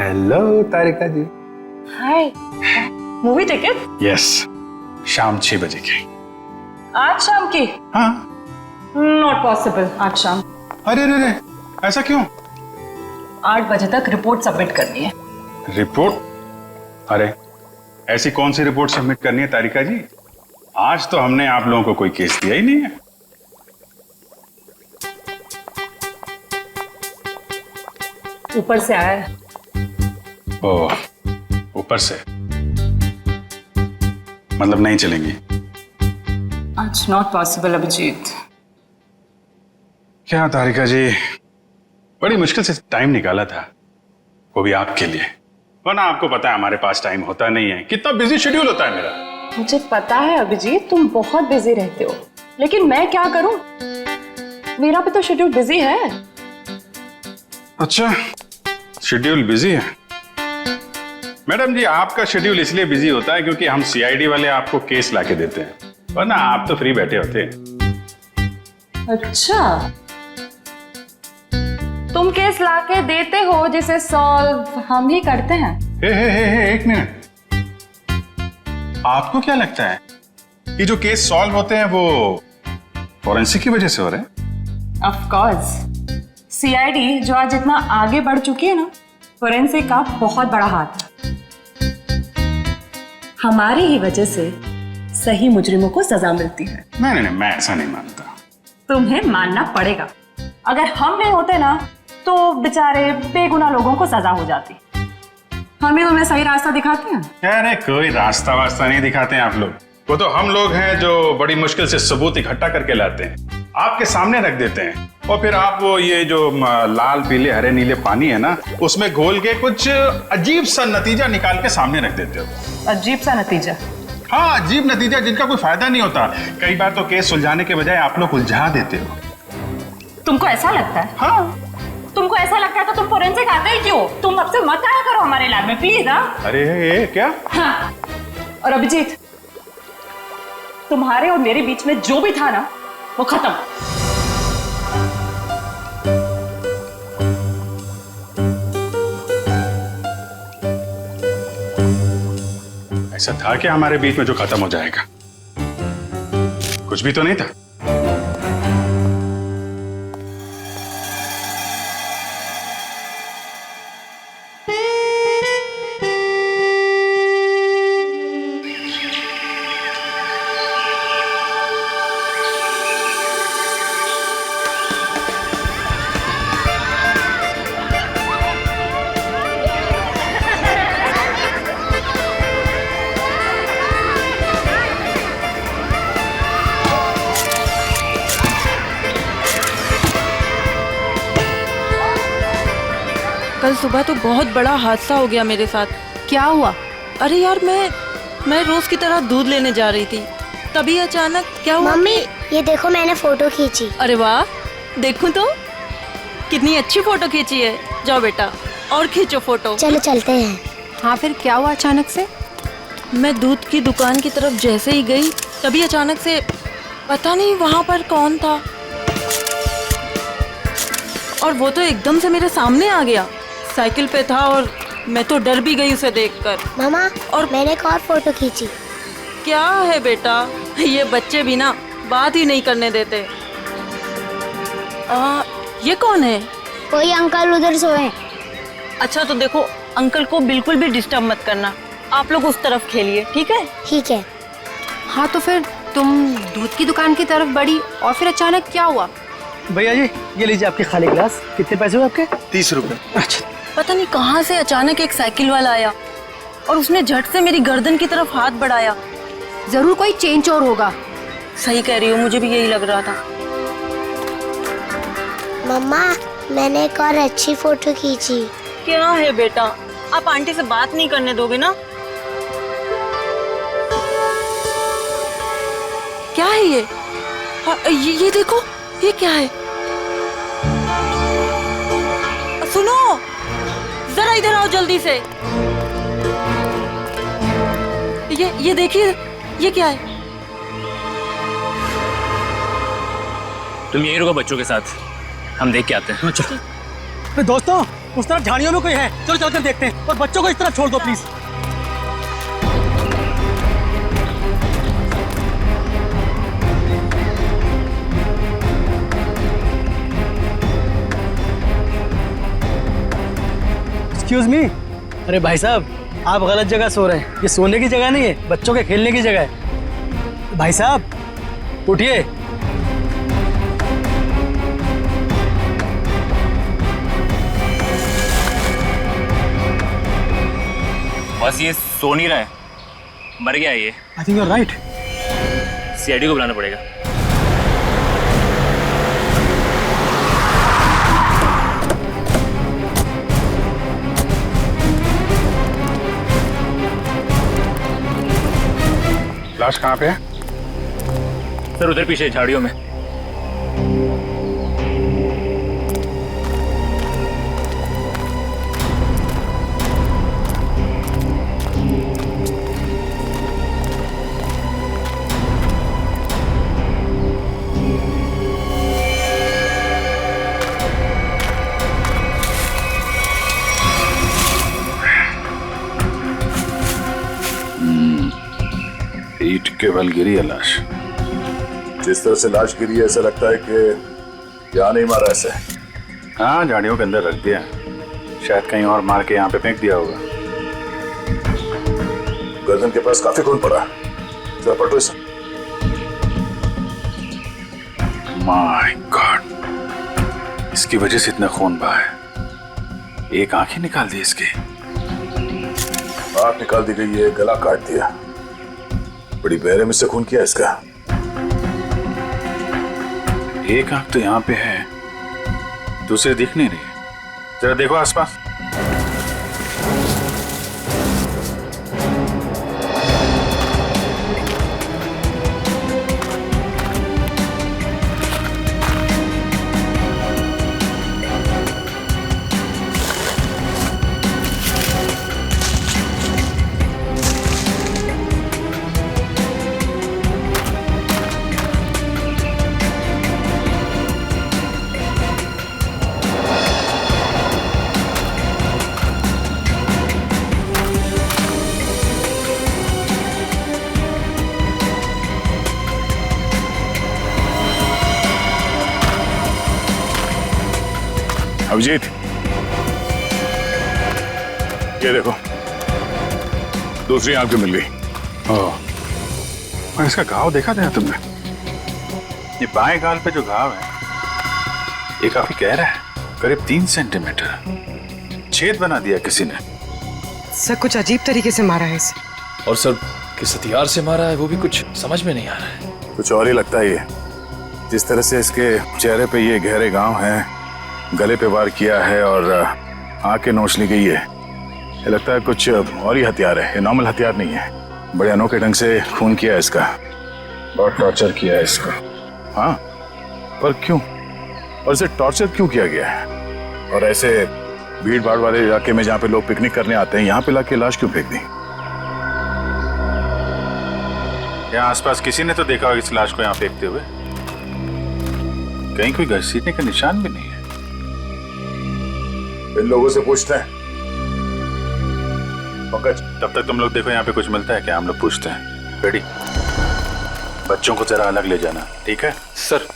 Hello तारिका जी। हाय, movie ticket? Yes, शाम 6 बजे की। आज शाम की? हाँ। नॉट पॉसिबल आज शाम। अरे अरे अरे, ऐसा क्यों? 8 बजे तक रिपोर्ट सबमिट करनी है। रिपोर्ट? अरे ऐसी कौन सी रिपोर्ट सबमिट करनी है तारिका जी? आज तो हमने आप लोगों को कोई केस दिया ही नहीं है। ऊपर से आया है। ओह, ऊपर से मतलब नहीं चलेंगी? आज नॉट पॉसिबल अभिजीत। क्या तारिका जी, बड़ी मुश्किल से टाइम निकाला था, वो भी आपके लिए। वरना आपको पता है हमारे पास टाइम होता नहीं है, कितना बिजी शेड्यूल होता है मेरा। मुझे पता है अभिजीत, तुम बहुत बिजी रहते हो, लेकिन मैं क्या करूं? मेरा भी तो शेड्यूल बिजी है। अच्छा, शेड्यूल बिजी है? मैडम जी, आपका शेड्यूल इसलिए बिजी होता है क्योंकि हम सीआईडी वाले आपको केस लाके देते हैं, वरना आप तो फ्री बैठे होते हैं। अच्छा, तुम केस लाके देते हो जिसे सॉल्व हम ही करते हैं। हे, एक मिनट। आपको क्या लगता है कि जो केस सॉल्व होते हैं वो फॉरेंसिक की वजह से हो रहे हैं? ऑफ कोर्स, सीआईडी जो आज इतना आगे बढ़ चुकी है ना, फोरेंसिक का बहुत बड़ा हाथ है। हमारी ही वजह से सही मुजरिमों को सजा मिलती है। नहीं, मैं ऐसा नहीं मानता। तुम्हें मानना पड़ेगा। अगर हम नहीं होते ना तो बेचारे बेगुनाह लोगों को सजा हो जाती। हम ही तुम्हें सही रास्ता दिखाते हैं। अरे कोई रास्ता वास्ता नहीं दिखाते हैं आप लोग, वो तो हम लोग हैं जो बड़ी मुश्किल से सबूत इकट्ठा करके लाते हैं, आपके सामने रख देते हैं, और फिर आप वो ये जो लाल पीले हरे नीले पानी है ना, उसमें घोल के कुछ अजीब सा नतीजा निकाल के सामने रख देते हो। अजीब सा नतीजा? हाँ, अजीब नतीजा जिनका कोई फायदा नहीं होता। कई बार तो केस सुलझाने के बजाय आप लोग उलझा देते हो। तुमको ऐसा लगता है? हाँ। तुमको ऐसा लगता है तो तुम फोरेंसिक आते ही क्यों? तुम अब से मत आया करो हमारे लैब में प्लीज। हाँ? अरे ये क्या? हाँ। और अभिजीत, तुम्हारे और मेरे बीच में जो भी था ना, वो खत्म। ऐसा था क्या हमारे बीच में जो खत्म हो जाएगा? कुछ भी तो नहीं था। कल सुबह तो बहुत बड़ा हादसा हो गया मेरे साथ। क्या हुआ? अरे यार, मैं रोज की तरह दूध लेने जा रही थी, तभी अचानक क्या हुआ? मम्मी, ये देखो मैंने फोटो खींची। अरे वाह, देखूं तो कितनी अच्छी फोटो खींची है। जाओ बेटा और खींचो फोटो। चलो चलते हैं। हाँ, फिर क्या हुआ अचानक से? मैं दूध की दुकान की तरफ जैसे ही गई, तभी अचानक से पता नहीं वहां पर कौन था, और वो तो एकदम से मेरे सामने आ गया। साइकिल पे था और मैं तो डर भी गई उसे देखकर। मामा, और मैंने एक और फोटो खींची। क्या है बेटा, ये बच्चे भी ना बात ही नहीं करने देते। ये कौन है? कोई अंकल उधर सोए। अच्छा तो देखो, अंकल को बिल्कुल भी डिस्टर्ब मत करना, आप लोग उस तरफ खेलिए, ठीक है? ठीक है। हाँ, तो फिर तुम दूध की दुकान की तरफ बढ़ी और फिर अचानक क्या हुआ? भैया जी, ये लीजिए आपके खाली गिलास। कितने पैसे हुए आपके? 30 रुपए। अच्छा। पता नहीं कहाँ से अचानक एक साइकिल वाला आया और उसने झट से मेरी गर्दन की तरफ हाथ बढ़ाया। जरूर कोई चेन चोर होगा। सही कह रही हो, मुझे भी यही लग रहा था। मम्मा, मैंने एक और अच्छी फोटो खींची। क्या है बेटा, आप आंटी से बात नहीं करने दोगे ना? क्या है ये? ये देखो, ये क्या है? सुनो, जरा इधर आओ जल्दी से। ये देखिए, ये क्या है? तुम यहीं रुको बच्चों के साथ, हम देख के आते हैं। दोस्तों, उस तरफ झाड़ियों में कोई है, चलो चलकर देखते हैं। और बच्चों को इस तरफ छोड़ दो प्लीज। Excuse me. अरे भाई साहब, आप गलत जगह सो रहे हैं। ये सोने की जगह नहीं है, बच्चों के खेलने की जगह है। भाई साहब उठिए। बस ये सो नहीं रहा है, मर गया है ये। I think you are right. CID को बुलाना पड़ेगा। लाश कहाँ पे है? सर उधर पीछे झाड़ियों में। ईंट के बल गिरी है लाश। जिस तरह से लाश गिरी है ऐसा लगता है कि यहाँ नहीं मारा ऐसे। हाँ, झाड़ियों के अंदर रख दिया, शायद कहीं और मार के यहाँ पे फेंक दिया होगा। गर्दन के पास काफी खून पड़ा, जरा पलटो इसे। माय गॉड, इसकी वजह से इतना खून बहा है। एक आंख ही निकाल दी इसकी। आंख निकाल दी गई है, गला काट दिया। बड़ी बेरहमी से खून किया इसका। एक आंख तो यहाँ पे है, दूसरी दिख नहीं रही। जरा देखो आसपास। अभिजीत, ये देखो, दूसरी आंख भी मिल गई। और इसका घाव देखा था तुमने? ये बाएं गाल पे जो घाव है ये काफी गहरा है, करीब 3 सेंटीमीटर। छेद बना दिया किसी ने। सर कुछ अजीब तरीके से मारा है इसे। और सर किस हथियार से मारा है वो भी कुछ समझ में नहीं आ रहा है। कुछ और ही लगता है ये। जिस तरह से इसके चेहरे पे ये गहरे घाव हैं, गले पे वार किया है और आंखें नोच ली गई है, ये लगता है कुछ और ही हथियार है। ये नॉर्मल हथियार नहीं है। बड़े अनोखे ढंग से खून किया है इसका, बहुत टॉर्चर किया है इसको। हाँ, पर क्यों? और इसे टॉर्चर क्यों किया गया है? और ऐसे भीड़ भाड़ वाले इलाके में जहाँ पे लोग पिकनिक करने आते हैं, यहाँ पे लाके लाश क्यों फेंक दी? यहाँ आसपास किसी ने तो देखा होगा इस लाश को यहाँ फेंकते हुए। कहीं कोई घसीटने का निशान भी नहीं है। इन लोगों से पूछते हैं। पंकज, तब तक तुम लोग देखो यहाँ पे कुछ मिलता है क्या, हम लोग पूछते हैं। रेडी? बच्चों को जरा अलग ले जाना, ठीक है? सर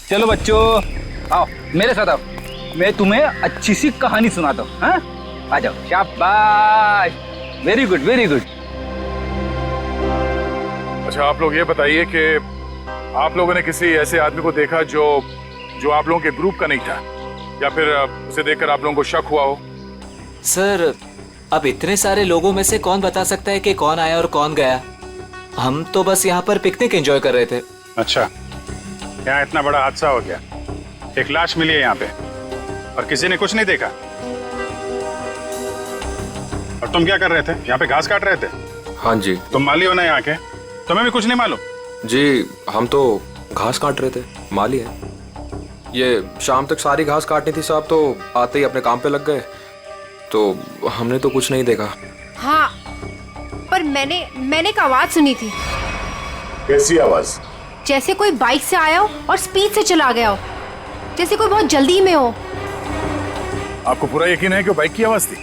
चलो बच्चों, आओ मेरे साथ आओ, मैं तुम्हें अच्छी सी कहानी सुनाता हूँ। हाँ, आ जाओ। शाबाश, वेरी गुड वेरी गुड। अच्छा, आप लोग ये बताइए कि आप लोगों ने किसी ऐसे आदमी को देखा जो आप लोगों के ग्रुप का नहीं था, या फिर उसे देखकर आप लोगों को शक हुआ हो? सर अब इतने सारे लोगों में से कौन बता सकता है कि कौन आया और कौन गया। हम तो बस यहाँ पर पिकनिक एंजॉय कर रहे थे। अच्छा, यहाँ इतना बड़ा हादसा हो गया, एक लाश मिली है यहाँ पे और किसी ने कुछ नहीं देखा। और तुम क्या कर रहे थे? यहाँ पे घास काट रहे थे? हाँ जी। तुम माली हो ना यहाँ के, तुम्हें भी कुछ नहीं मालूम? जी हम तो घास काट रहे थे, माली है। ये शाम तक सारी घास काटनी थी साहब, तो आते ही अपने काम पे लग गए, तो हमने तो कुछ नहीं देखा। हाँ, पर मैंने एक आवाज सुनी थी। कैसी आवाज? जैसे कोई बाइक से आया हो और स्पीड से चला गया हो, जैसे कोई बहुत जल्दी में हो। आपको पूरा यकीन है कि वो बाइक की आवाज थी?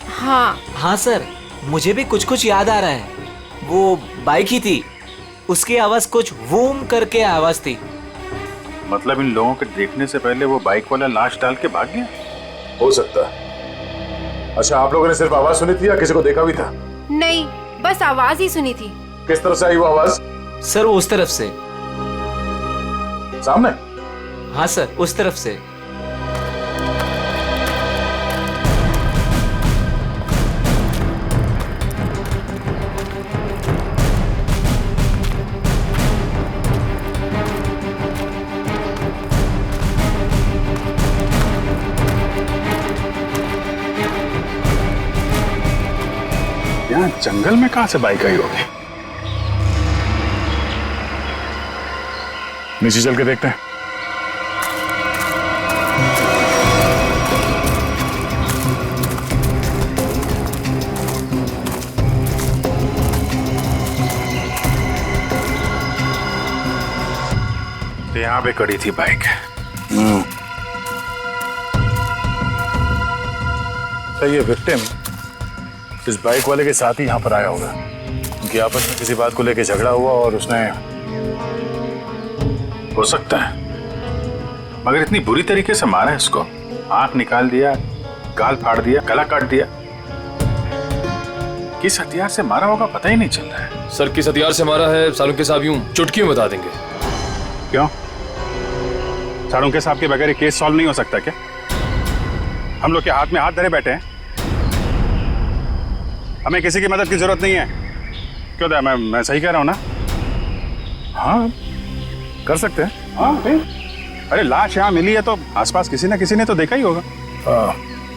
हाँ हाँ सर, मुझे भी कुछ कुछ याद आ रहा है। वो बाइक ही थी, उसकी आवाज कुछ वूम करके आवाज थी। मतलब इन लोगों के देखने से पहले वो बाइक वाला लाश डाल के भाग गया? हो सकता है। अच्छा, आप लोगों ने सिर्फ आवाज सुनी थी या किसी को देखा भी था? नहीं, बस आवाज ही सुनी थी। किस तरफ से आई वो आवाज? सर उस तरफ से। सामने? हाँ सर, उस तरफ से। यहाँ जंगल में कहां से बाइक आई होगी? नीचे चल के देखते हैं। तो यहाँ पे खड़ी थी बाइक। तो ये विक्टिम इस बाइक वाले के साथ ही यहाँ पर आया होगा। उनकी आपस में किसी बात को लेकर झगड़ा हुआ और उसने, हो सकता है, मगर इतनी बुरी तरीके से मारा है इसको। आंख निकाल दिया, गाल फाड़ दिया, गला काट दिया। किस हथियार से मारा होगा पता ही नहीं चल रहा है। सर किस हथियार से मारा है सालुंके साहब यूं चुटकी में बता देंगे। क्यों? सालुंके साहब के बगैर ये केस सॉल्व नहीं हो सकता क्या? हम लोग के हाथ में हाथ धरे बैठे हैं। हमें किसी की मदद की जरूरत नहीं है। क्यों दया, मैं सही कह रहा हूं ना? हाँ कर सकते हैं। हाँ अरे लाश यहाँ मिली है तो आसपास किसी ना किसी ने तो देखा ही होगा।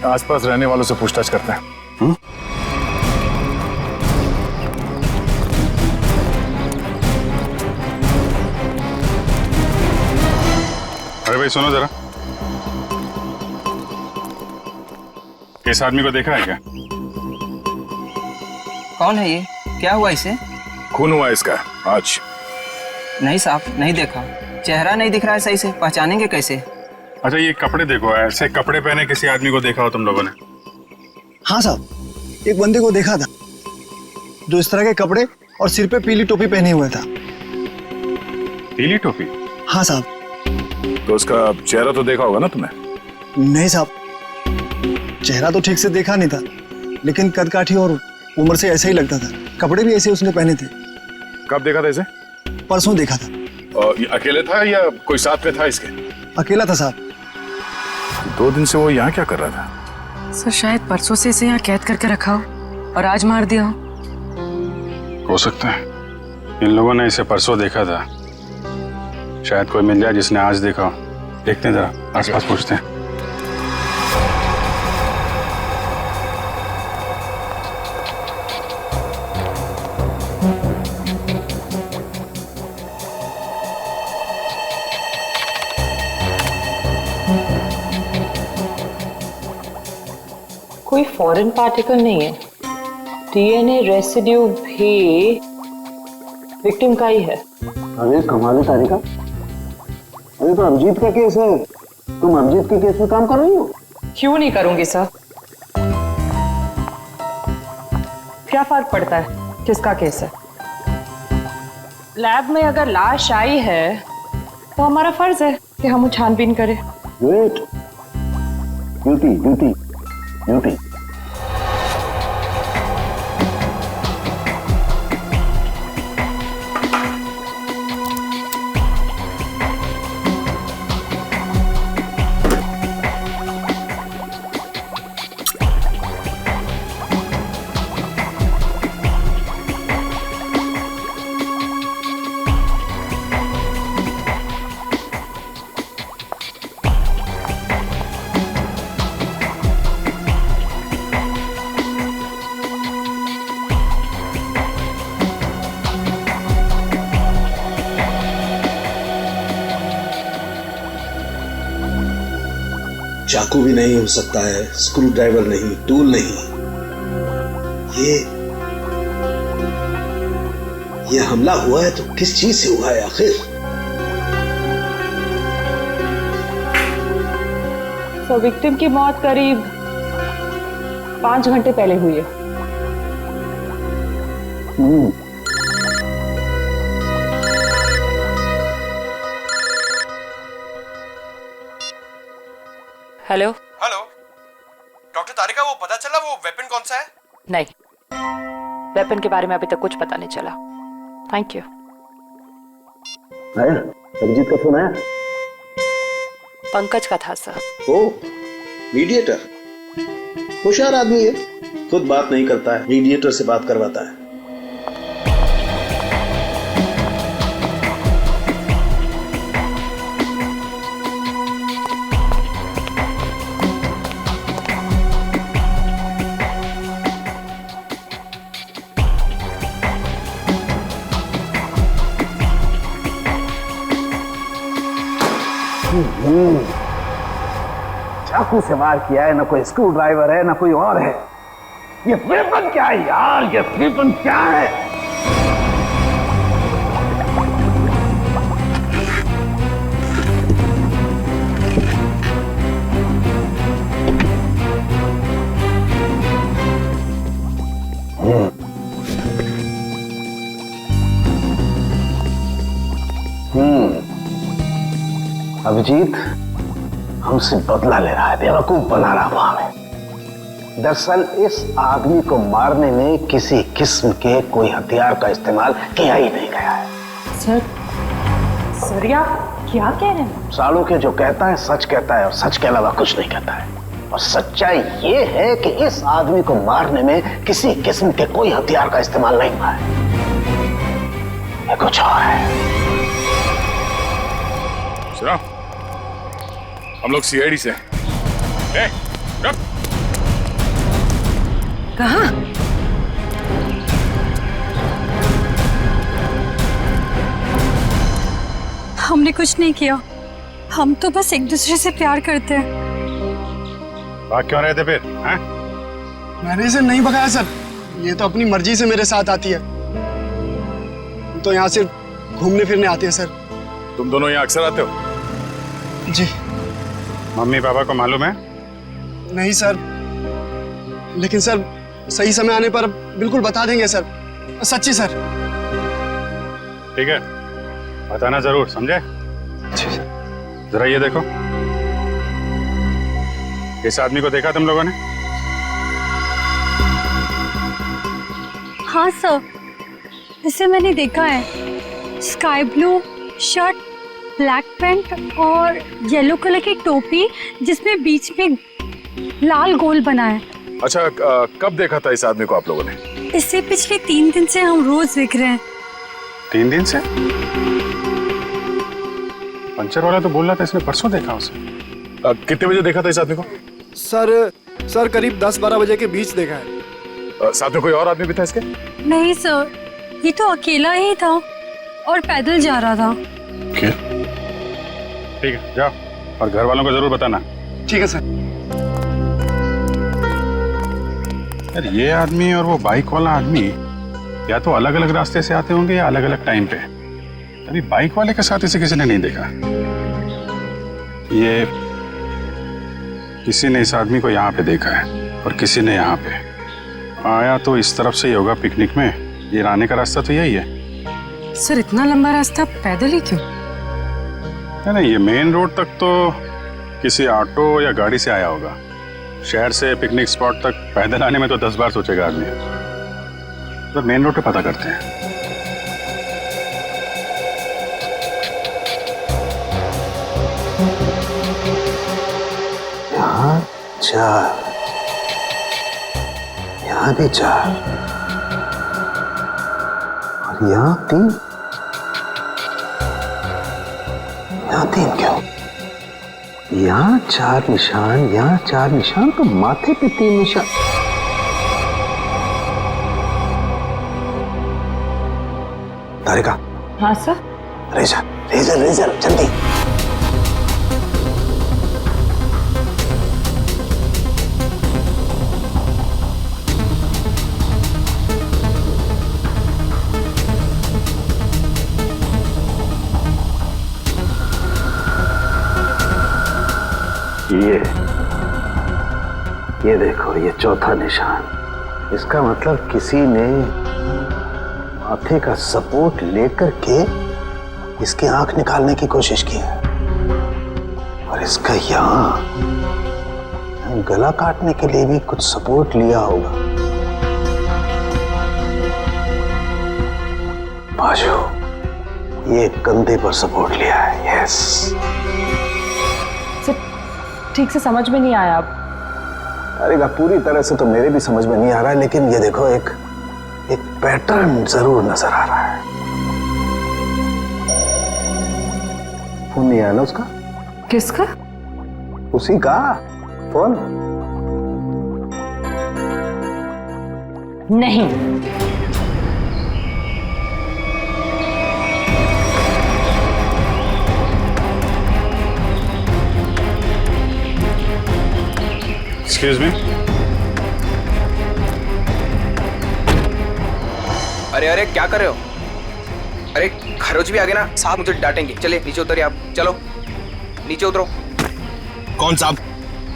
आसपास रहने वालों से पूछताछ करते हैं। अरे भाई सुनो जरा, इस आदमी को देखा है क्या? कौन है ये? क्या हुआ इसे? खून हुआ इसका आज। नहीं साहब, नहीं देखा। चेहरा नहीं दिख रहा है सही से, पहचानेंगे कैसे? अच्छा ये कपड़े देखो, ऐसे कपड़े पहने किसी आदमी को देखा हो तुम लोगों ने? हाँ साहब, एक बंदे को देखा था जो इस तरह के कपड़े और सिर पे पीली टोपी पहने हुआ था। पीली टोपी? हाँ साहब। तो उसका चेहरा तो देखा होगा ना तुमने? नहीं साहब, चेहरा तो ठीक से देखा नहीं था, लेकिन कद काठी और उम्र से ऐसा ही लगता था। कपड़े भी ऐसे उसने पहने थे। कब देखा था इसे? परसों देखा था। और ये अकेले था या कोई साथ में था इसके? अकेला था साहब। 2 दिन से वो यहाँ क्या कर रहा था? सर शायद परसों से इसे यहाँ कैद करके रखा हो और आज मार दिया हो सकता है इन लोगों ने इसे परसों देखा था। शायद कोई मिल जाए जिसने आज देखा हो। देखते हैं जरा, आसपास पूछते हैं। कोई फॉरेन पार्टिकल नहीं है। डीएनए रेसिड्यू भी विक्टिम का ही है। अरे कमाल है तारिका, अरे तो अभिजीत का केस है, तुम अभिजीत के केस में काम कर रही हो? क्यों नहीं करूंगी सर? क्या फर्क पड़ता है किसका केस है? लैब में अगर लाश आई है तो हमारा फर्ज है कि हम छानबीन करें। Wait, duty duty duty. चाकू भी नहीं हो सकता है, स्क्रू ड्राइवर नहीं, टूल नहीं। ये हमला हुआ है तो किस चीज से हुआ है आखिर? सो विक्टिम की मौत करीब 5 घंटे पहले हुई है। हेलो हेलो डॉक्टर तारिका, वो पता चला वो वेपन कौन सा है? नहीं, वेपन के बारे में अभी तक कुछ पता नहीं चला। Thank you. आया अभिजीत का फोन आया? पंकज का था सर। ओ मीडिएटर, होशियार आदमी है, खुद बात नहीं करता है, मीडिएटर से बात करवाता है। चाकू से वार किया है, ना कोई स्क्रू ड्राइवर है, ना कोई और है। ये वेपन क्या है यार? ये वेपन क्या है? अभिजीत हमसे बदला ले रहा है, बेवकूफ बना रहा वो हमें। दरअसल इस आदमी को मारने में किसी किस्म के कोई हथियार का इस्तेमाल किया ही नहीं गया है। सर आप क्या कह रहे हैं? सालों के जो कहता है सच कहता है और सच के अलावा कुछ नहीं कहता है। और सच्चाई ये है कि इस आदमी को मारने में किसी किस्म के कोई हथियार का इस्तेमाल नहीं हुआ है। ये कुछ और है। सुनो, हम लोग सीआईडी से। कहाँ? हमने कुछ नहीं किया, हम तो बस एक दूसरे से प्यार करते हैं। भाग क्यों रहे थे फिर? हैं? मैंने इसे नहीं भगाया सर, ये तो अपनी मर्जी से मेरे साथ आती है। हम तो यहाँ सिर्फ घूमने फिरने आते हैं सर। तुम दोनों यहाँ अक्सर आते हो? जी। मम्मी पापा को मालूम है? नहीं सर, लेकिन सर सही समय आने पर बिल्कुल बता देंगे सर, सच्ची सर। ठीक है, बताना जरूर, समझे? जरा ये देखो, इस आदमी को देखा तुम लोगों ने? हाँ सर, इसे मैंने देखा है। Sky blue shirt, black pant और येलो कलर की टोपी जिसमें बीच में लाल गोल बना है। अच्छा, कब देखा था इस आदमी को आप लोगों ने? इससे पिछले 3 दिन से हम रोज देख रहे हैं। 3 दिन से? पंचर वाला तो बोल रहा था इसने परसों देखा उसे। कितने बजे देखा था इस आदमी को? सर करीब 10-12 बजे के बीच देखा है। साथ में कोई और आदमी भी था इसके? नहीं सर, ये तो अकेला ही था और पैदल जा रहा था। क्या? ठीक है, जाओ और घर वालों को जरूर बताना। ठीक है सर। यार ये आदमी और वो बाइक वाला आदमी या तो अलग अलग रास्ते से आते होंगे या अलग अलग टाइम पे। अभी बाइक वाले के साथ इसे किसी ने नहीं देखा। ये किसी ने इस आदमी को यहाँ पे देखा है और किसी ने यहाँ पे। आया तो इस तरफ से ही होगा पिकनिक में, ये आने का रास्ता तो यही है। सर इतना लंबा रास्ता पैदल ही क्यों? नहीं, ये मेन रोड तक तो किसी ऑटो या गाड़ी से आया होगा। शहर से पिकनिक स्पॉट तक पैदल आने में तो 10 बार सोचेगा आदमी। तो मेन रोड पे पता करते हैं। यहाँ 4, यहाँ भी 4 और यहाँ 3। यहाँ 3 क्यों? यहाँ 4 निशान, यहाँ 4 निशान, तो माथे पे 3 निशान। तारिका। हाँ सर। रेजर रेजर रेजर जल्दी। ये ये देखो, ये चौथा निशान। इसका मतलब किसी ने माथे का सपोर्ट लेकर के इसकी आंख निकालने की कोशिश की है। और इसका यहाँ गला काटने के लिए भी कुछ सपोर्ट लिया होगा। बाजू, ये कंधे पर सपोर्ट लिया है। यस। ठीक से समझ में नहीं आया। अब अरे पूरी तरह से तो मेरे भी समझ में नहीं आ रहा है, लेकिन ये देखो एक पैटर्न जरूर नजर आ रहा है। फोन नहीं आया ना उसका? किसका? उसी का फोन। नहीं। Excuse me. अरे अरे क्या कर रहे हो? अरे खरोच भी आ गए ना साहब, मुझे डांटेंगे। चलिए नीचे उतरिए आप, चलो नीचे उतरो। कौन साहब?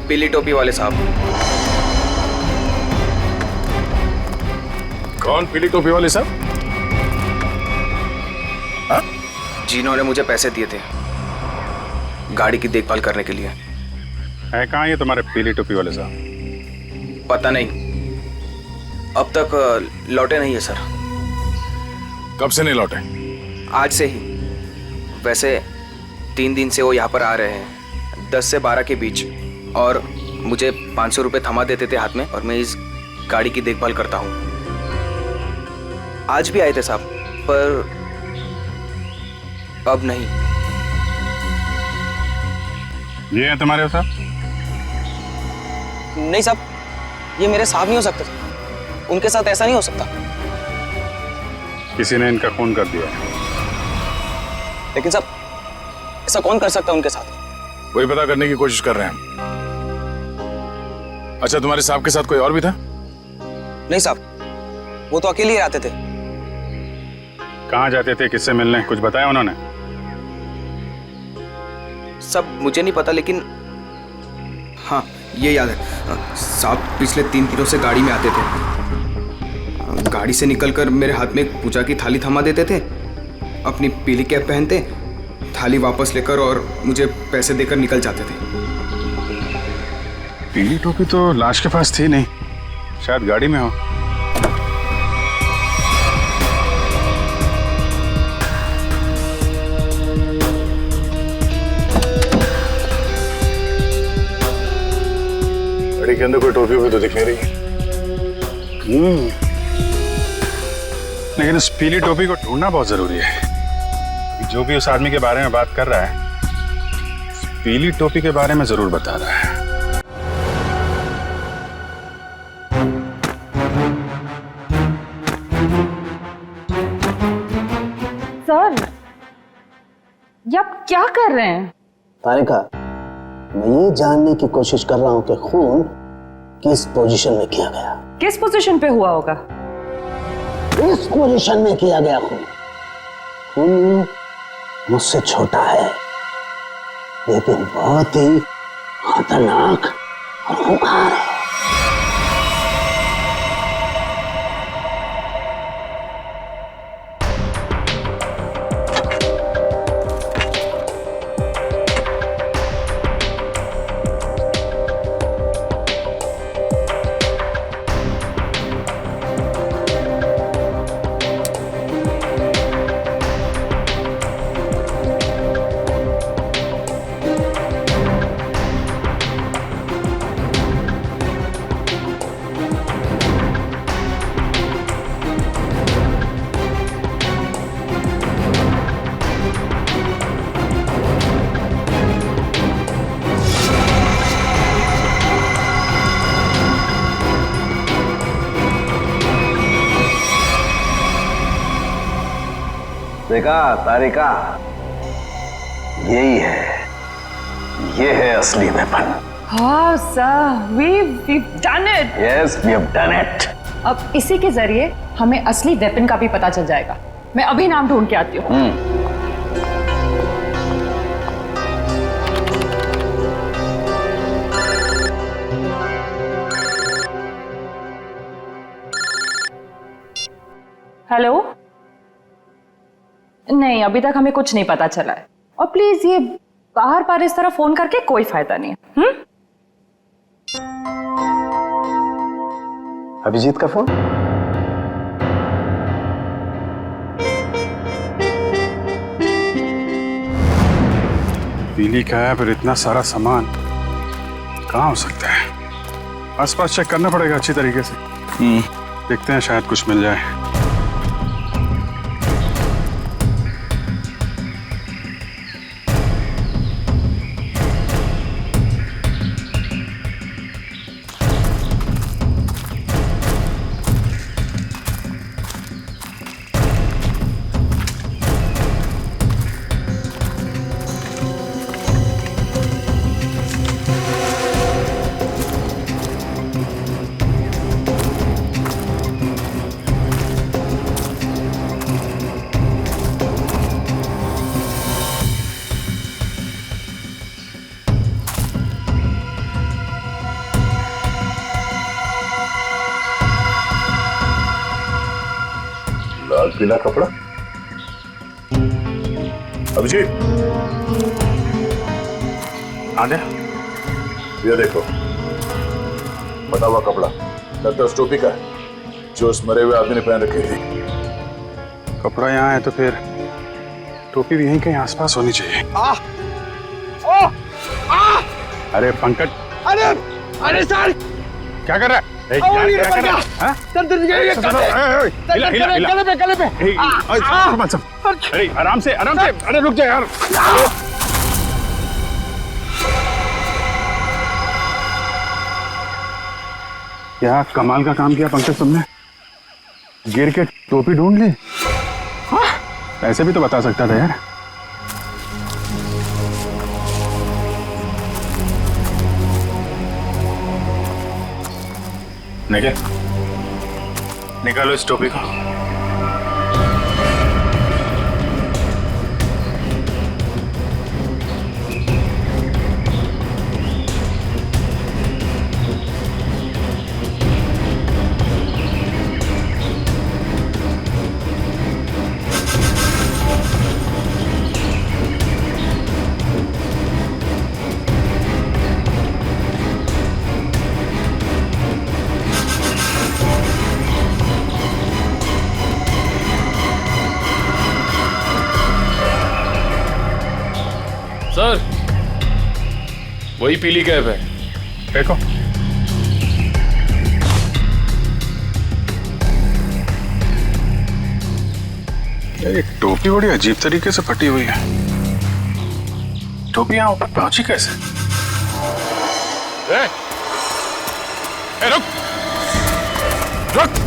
पीली टोपी वाले साहब। कौन पीली टोपी वाले साहब? जिन्होंने मुझे पैसे दिए थे गाड़ी की देखभाल करने के लिए। है कहाँ ये तुम्हारे पीली टोपी वाले साहब? पता नहीं, अब तक लौटे नहीं है सर। कब से नहीं लौटे? आज से ही। वैसे 3 दिन से वो यहाँ पर आ रहे हैं, 10 से 12 के बीच, और मुझे 500 रुपये थमा देते थे हाथ में, और मैं इस गाड़ी की देखभाल करता हूँ। आज भी आए थे साहब, पर अब नहीं। ये है तुम्हारे साहब? नहीं साहब, ये मेरे साहब नहीं हो सकते। उनके साथ ऐसा नहीं हो सकता। किसी ने इनका खून कर दिया। लेकिन साहब ऐसा कौन कर सकता है उनके साथ? वही पता करने की कोशिश कर रहे हैं। अच्छा, तुम्हारे साहब के साथ कोई और भी था? नहीं साहब, वो तो अकेले ही आते थे। कहाँ जाते थे, किससे मिलने, कुछ बताया उन्होंने? सब मुझे नहीं पता, लेकिन हाँ ये याद है साहब, पिछले 3 दिनों से गाड़ी में आते थे। गाड़ी से निकलकर मेरे हाथ में पूजा की थाली थमा देते थे, अपनी पीली कैप पहनते, थाली वापस लेकर और मुझे पैसे देकर निकल जाते थे। पीली टोपी तो लाश के पास थी नहीं, शायद गाड़ी में हो। गाड़ी के अंदर कोई टोपी भी तो दिख नहीं रही। लेकिन उस पीली टोपी को ढूंढना बहुत जरूरी है। जो भी उस आदमी के बारे में बात कर रहा है, उस पीली टोपी के बारे में जरूर बता रहा है। सर, ये आप क्या कर रहे हैं? तारिका, मैं ये जानने की कोशिश कर रहा हूं कि खून किस पोजीशन में किया गया। किस पोजीशन पे हुआ होगा? इस पोजीशन में किया गया खून। खून मुझसे छोटा है, लेकिन बहुत ही खतरनाक और खूंखार है। देखा तारिका, यही है, ये है असली वेपन। हाँ sir, we've done it. Yes, we have done it. अब इसी के जरिए हमें असली वेपन का भी पता चल जाएगा। मैं अभी नाम ढूंढ के आती हूँ। हेलो। नहीं, अभी तक हमें कुछ नहीं पता चला है। और प्लीज ये बाहर बार इस तरह फोन करके कोई फायदा नहीं है। अभिजीत का फोन? पीली का है, फिर इतना सारा सामान कहाँ हो सकता है? आसपास चेक करना पड़ेगा अच्छी तरीके से। देखते हैं, शायद कुछ मिल जाए। लाल पीला कपड़ा। अभिजीत, आ जा। ये देखो, बटा हुआ कपड़ा, लगता है उस टोपी का है जो उस मरे हुए आदमी ने पहन रखी थी। कपड़ा यहाँ है तो फिर टोपी भी यहीं कहीं आसपास होनी चाहिए। अरे पंकज, अरे सर, क्या कर रहा है? गले पे। अरे आराम से, अरे रुक जा यार। क्या कमाल का काम किया पंकज तुमने, गिर के टोपी ढूंढ ली। ऐसे भी तो बता सकता था यार। निकालो इस टोपी को। सर, वही पीली कैब है। देखो, ये टोपी बड़ी अजीब तरीके से फटी हुई है। टोपी यहाँ ऊपर पहुंची कैसे? रुक रुक।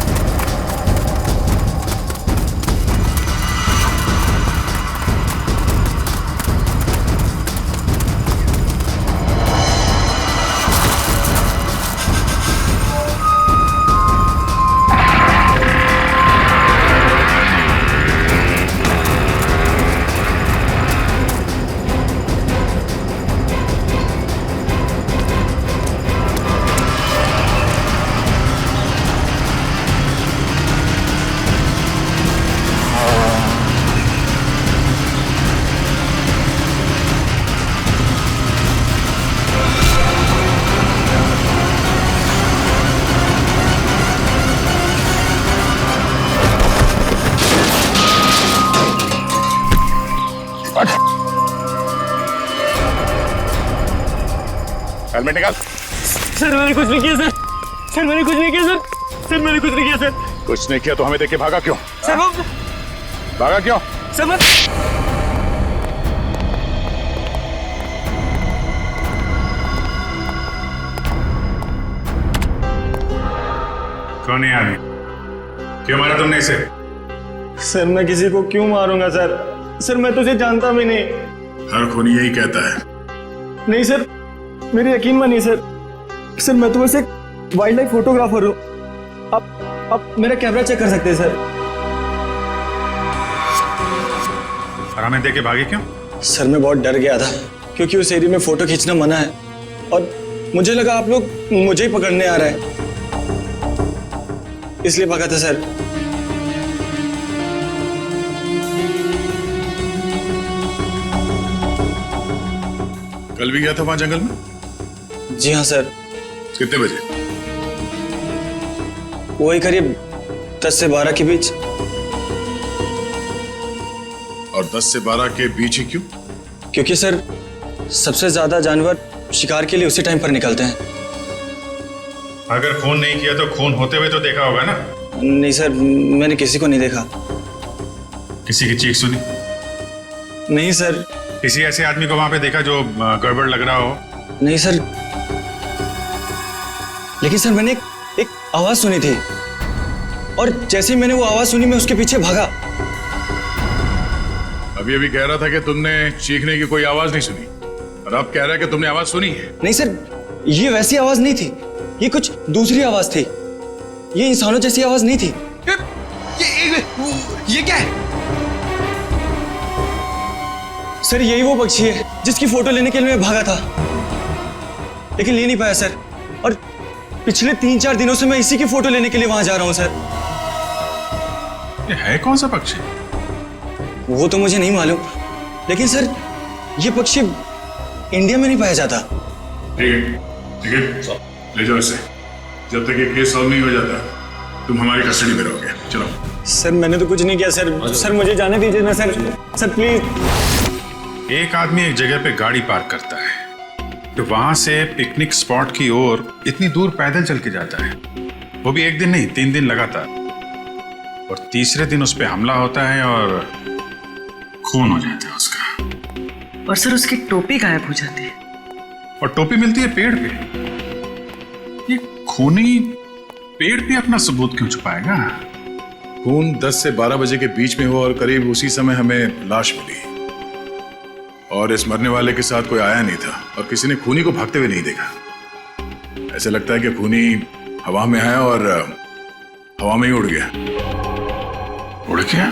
हेलमेट निकाल। सर मैंने कुछ नहीं किया सर। सर मैंने कुछ नहीं किया सर। सर मैंने कुछ नहीं किया सर। कुछ नहीं किया तो हमें देख के भागा क्यों? सर वो भागा क्यों? सर मैं कौन है आदमी? क्यों मारा तुमने इसे? सर मैं किसी को क्यों मारूंगा सर? सर मैं तो उसे जानता भी नहीं। हर खूनी यही कहता है। नहीं सर, मेरी यकीन मानिए सर। सर मैं तो बस एक वाइल्ड लाइफ फोटोग्राफर हूँ। आप मेरा कैमरा चेक कर सकते हैं सर। और हमें देख के भागे क्यों? सर मैं बहुत डर गया था क्योंकि उस एरिया में फोटो खींचना मना है और मुझे लगा आप लोग मुझे ही पकड़ने आ रहे हैं, इसलिए भागा था सर। कल भी गया था वहां जंगल में? जी हाँ सर। कितने बजे? वही करीब 10 से 12 के बीच। और 10 से 12 के बीच ही क्यों? क्योंकि सर सबसे ज्यादा जानवर शिकार के लिए उसी टाइम पर निकलते हैं। अगर खून नहीं किया तो खून होते हुए तो देखा होगा ना? नहीं सर, मैंने किसी को नहीं देखा। किसी की चीख सुनी? नहीं सर। किसी ऐसे आदमी को वहां पे देखा जो गड़बड़ लग रहा हो? नहीं सर, लेकिन सर मैंने एक आवाज सुनी थी और जैसे ही मैंने वो आवाज सुनी मैं उसके पीछे भागा। अभी अभी कह रहा था कि तुमने चीखने की कोई आवाज नहीं सुनी और अब कह रहा है कि तुमने आवाज सुनी है। नहीं सर, ये वैसी आवाज नहीं थी, ये कुछ दूसरी आवाज थी। ये इंसानों जैसी आवाज नहीं थी। ये क्या है? सर यही वो पक्षी है जिसकी फोटो लेने के लिए मैं भागा था, लेकिन ले नहीं पाया सर। और पिछले 3-4 दिनों से मैं इसी की फोटो लेने के लिए वहां जा रहा हूं सर। ये है कौन सा पक्षी? वो तो मुझे नहीं मालूम, लेकिन सर ये पक्षी इंडिया में नहीं पाया जाता। ठीक है, ले जाओ इसे। जब तक ये केस सॉल्व नहीं हो जाता तुम हमारी कस्टडी में रहोगे। चलो। सर मैंने तो कुछ नहीं किया सर। सर मुझे जाने दीजिए ना सर। Sir please. एक आदमी एक जगह पे गाड़ी पार्क करता है तो वहां से पिकनिक स्पॉट की ओर इतनी दूर पैदल चल के जाता है, वो भी एक दिन नहीं 3 दिन लगातार, और तीसरे दिन उस पर हमला होता है और खून हो जाता है उसका। और सर उसकी टोपी गायब हो जाती है। और टोपी मिलती है पेड़ पे। ये खूनी पेड़ पे अपना सबूत क्यों छुपाएगा? खून 10 से 12 बजे के बीच में हुआ और करीब उसी समय हमें लाश मिली और इस मरने वाले के साथ कोई आया नहीं था और किसी ने खूनी को भागते हुए नहीं देखा। ऐसे लगता है कि खूनी हवा में आया और हवा में ही उड़ गया। उड़ गया?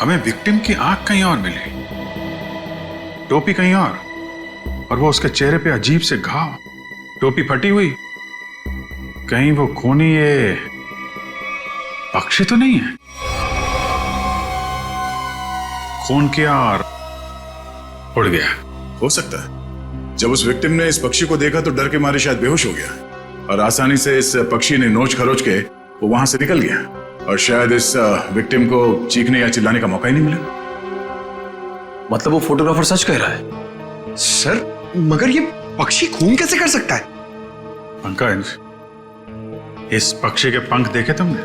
हमें विक्टिम की आंख कहीं और मिली, टोपी कहीं और वो उसके चेहरे पे अजीब से घाव, टोपी फटी हुई। कहीं वो खूनी ये पक्षी तो नहीं है? खून किया और उड़ गया। हो सकता है जब उस विक्टिम ने इस पक्षी को देखा तो डर के मारे शायद बेहोश हो गया और आसानी से इस पक्षी ने नोच खरोच के वो वहां से निकल गया और शायद इस विक्टिम को चीखने या चिल्लाने का मौका ही नहीं मिला। मतलब वो फोटोग्राफर सच कह रहा है? सर मगर ये पक्षी खून कैसे कर सकता है? पंकज, इस पक्षी के पंख देखे तुमने?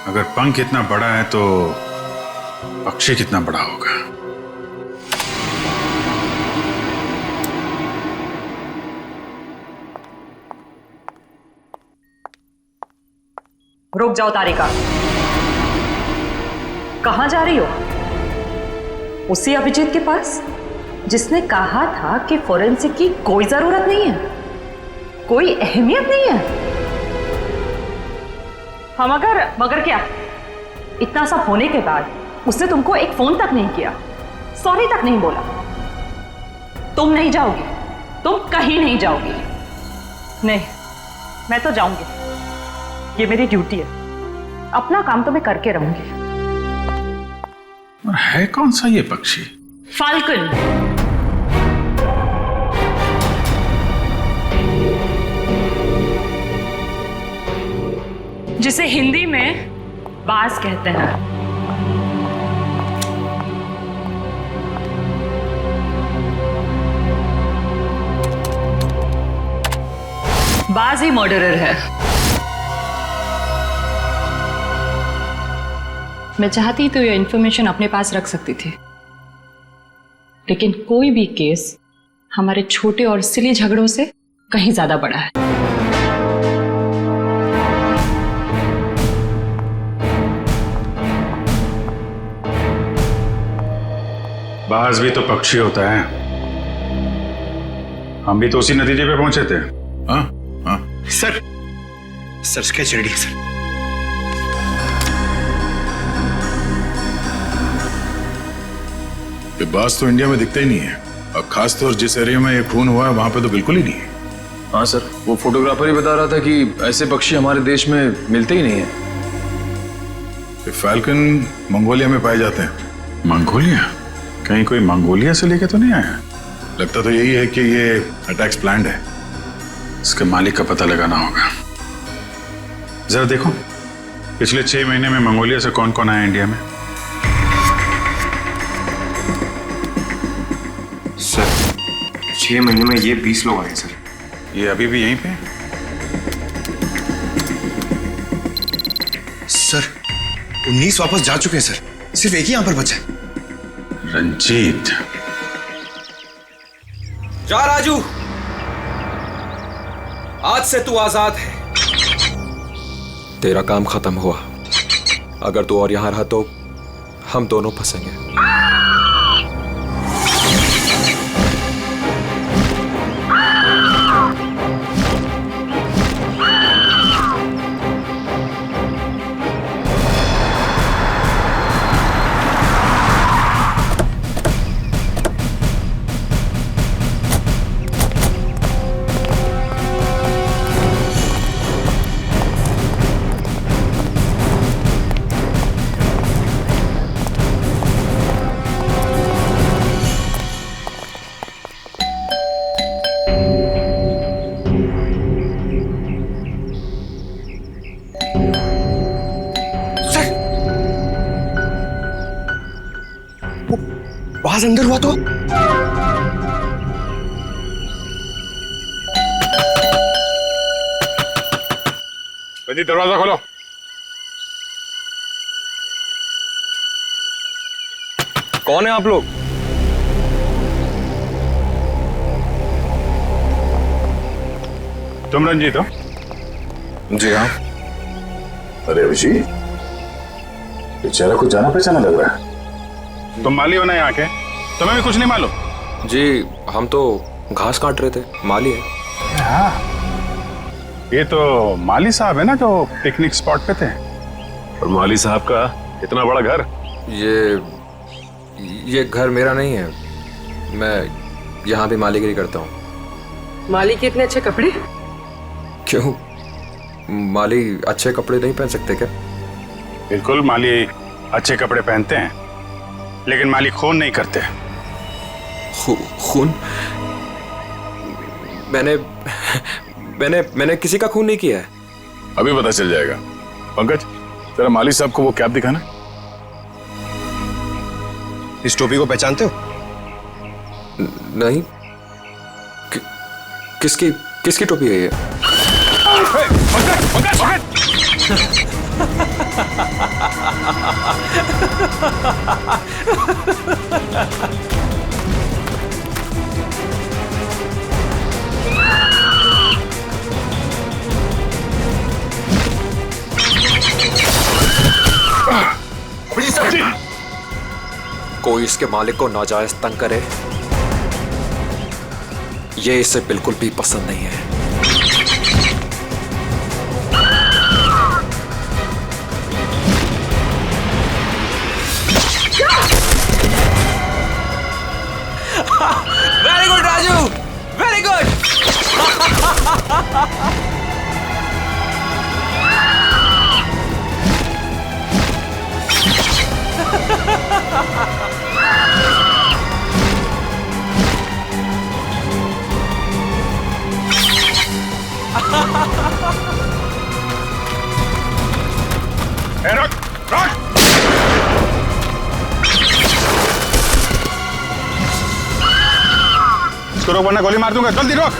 अगर पंख इतना बड़ा है तो पक्षी कितना बड़ा होगा? रुक जाओ तारिका, कहां जा रही हो? उसी अभिजीत के पास जिसने कहा था कि फोरेंसिक की कोई जरूरत नहीं है, कोई अहमियत नहीं है। हाँ मगर क्या? इतना सब होने के बाद उसने तुमको एक फोन तक नहीं किया, सॉरी तक नहीं बोला। तुम नहीं जाओगी, तुम कहीं नहीं जाओगी। नहीं, मैं तो जाऊंगी, ये मेरी ड्यूटी है। अपना काम तो मैं करके रहूंगी। और है कौन सा ये पक्षी? फाल्कन। जिसे हिंदी में बाज कहते हैं। बाज ही मर्डरर है। मैं चाहती तो ये इंफॉर्मेशन अपने पास रख सकती थी, लेकिन कोई भी केस हमारे छोटे और सिली झगड़ों से कहीं ज्यादा बड़ा है। बाज भी तो पक्षी होता है। हम भी तो उसी नतीजे पे पहुंचे थे। हाँ हाँ सर स्केच रेडी है सर। ये बाज तो इंडिया में दिखता ही नहीं है और खासतौर जिस एरिया में ये खून हुआ है वहां पे तो बिल्कुल ही नहीं है। हाँ सर, वो फोटोग्राफर ही बता रहा था कि ऐसे पक्षी हमारे देश में मिलते ही नहीं है। फैल्कन मंगोलिया में पाए जाते हैं। मंगोलिया? कहीं कोई मंगोलिया से लेके तो नहीं आया? लगता तो यही है कि ये अटैक्स प्लान्ड है। इसके मालिक का पता लगाना होगा। जरा देखो पिछले 6 महीने में मंगोलिया से कौन कौन आया इंडिया में। सर 6 महीने में ये 20 लोग आए सर। ये अभी भी यहीं पे हैं? सर 19 वापस जा चुके हैं सर, सिर्फ एक ही यहां पर बचा है। रंजीत। जा राजू, आज से तू आजाद है। तेरा काम खत्म हुआ। अगर तू और यहां रहा तो हम दोनों फंसेंगे। बाज अंदर हुआ तो रंजीत दरवाजा खोलो। कौन है आप लोग? तुम रंजीत हो? जी हाँ। अरे अभिजीत, बेचारा कुछ जाना पहचाना लग रहा है। तुम माली हो ना यहाँ के? तुम्हें भी कुछ नहीं मालूम? जी हम तो घास काट रहे थे, माली है। हाँ, ये तो माली साहब है ना जो पिकनिक स्पॉट पे थे। और माली साहब का इतना बड़ा घर? ये घर मेरा नहीं है, मैं यहाँ भी मालीगिरी करता हूँ। माली के इतने अच्छे कपड़े? क्यों, माली अच्छे कपड़े नहीं पहन सकते क्या? बिल्कुल, माली अच्छे कपड़े पहनते हैं, लेकिन माली खून नहीं करते। खून? मैंने किसी का खून नहीं किया है। अभी पता चल जाएगा। पंकज, तेरा माली साहब को वो कैप दिखाना। इस टोपी को पहचानते हो? नहीं। किसकी टोपी है ये? कोई इसके मालिक को नाजायज तंग करे, ये इसे बिल्कुल भी पसंद नहीं है। Very good Raju, very good. रुक, रुक। इसको रोक वरना गोली मार दूंगा। जल्दी रोक।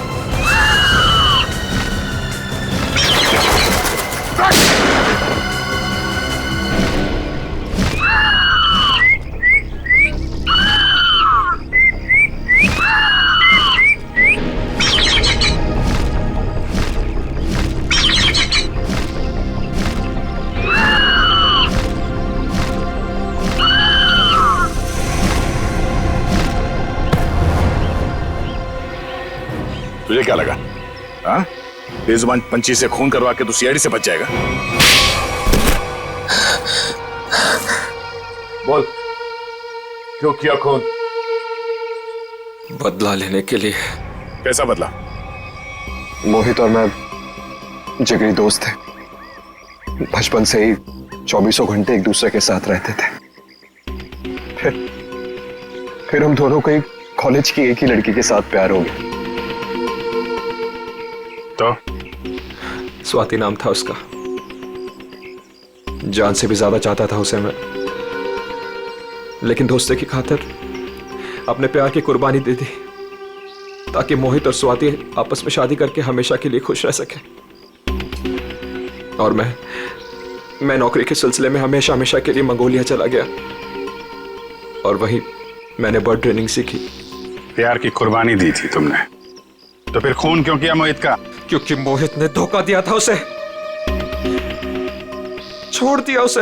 तुझे क्या लगा? हाँ, बेजुबान पंछी से खून करवा के तू सीआईडी से बच जाएगा? बोल, क्यों किया खून? बदला लेने के लिए। कैसा बदला? मोहित और मैं जिगरी दोस्त थे, बचपन से ही 24 घंटे एक दूसरे के साथ रहते थे। फिर हम दोनों को एक कॉलेज की एक ही लड़की के साथ प्यार हो गया। तो स्वाति नाम था उसका। जान से भी ज्यादा चाहता था उसे मैं, लेकिन दोस्ती की खातिर अपने प्यार की कुर्बानी दे दी ताकि मोहित और स्वाति आपस में शादी करके हमेशा के लिए खुश रह सके। और मैं नौकरी के सिलसिले में हमेशा के लिए मंगोलिया चला गया और वहीं मैंने बर्ड ट्रेनिंग सीखी। प्यार की कुर्बानी दी थी तुमने, तो फिर खून क्यों किया मोहित का? क्योंकि मोहित ने धोखा दिया था उसे, छोड़ दिया उसे।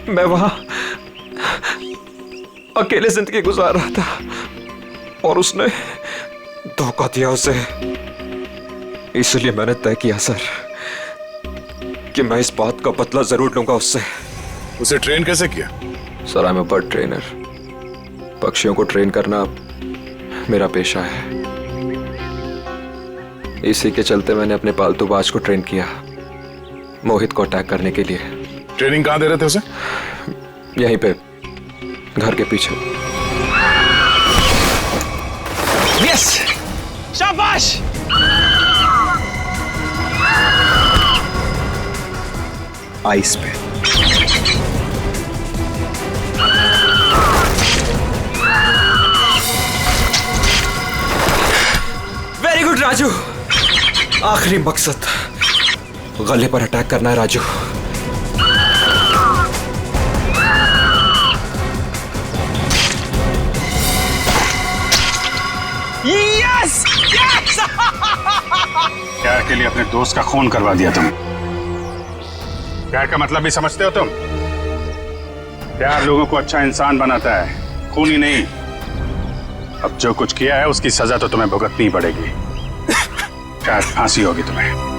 मैं वहां अकेले जिंदगी गुजार रहा था और उसने धोखा दिया उसे। इसलिए मैंने तय किया सर कि मैं इस बात का बदला जरूर लूंगा उससे। उसे ट्रेन कैसे किया? Sir, I am a bird trainer. पक्षियों को ट्रेन करना मेरा पेशा है। इसी के चलते मैंने अपने पालतू बाज को ट्रेन किया मोहित को अटैक करने के लिए। ट्रेनिंग कहां दे रहे थे उसे? यहीं पे, घर के पीछे। यस, शाबाश। आइस पे। Very good Raju. आखिरी मकसद गले पर अटैक करना है राजू। Yes yes. प्यार के लिए अपने दोस्त का खून करवा दिया तुम। प्यार का मतलब भी समझते हो तुम? प्यार लोगों को अच्छा इंसान बनाता है, खून ही नहीं। अब जो कुछ किया है उसकी सजा तो तुम्हें भुगतनी पड़ेगी। शायद फांसी होगी तुम्हें।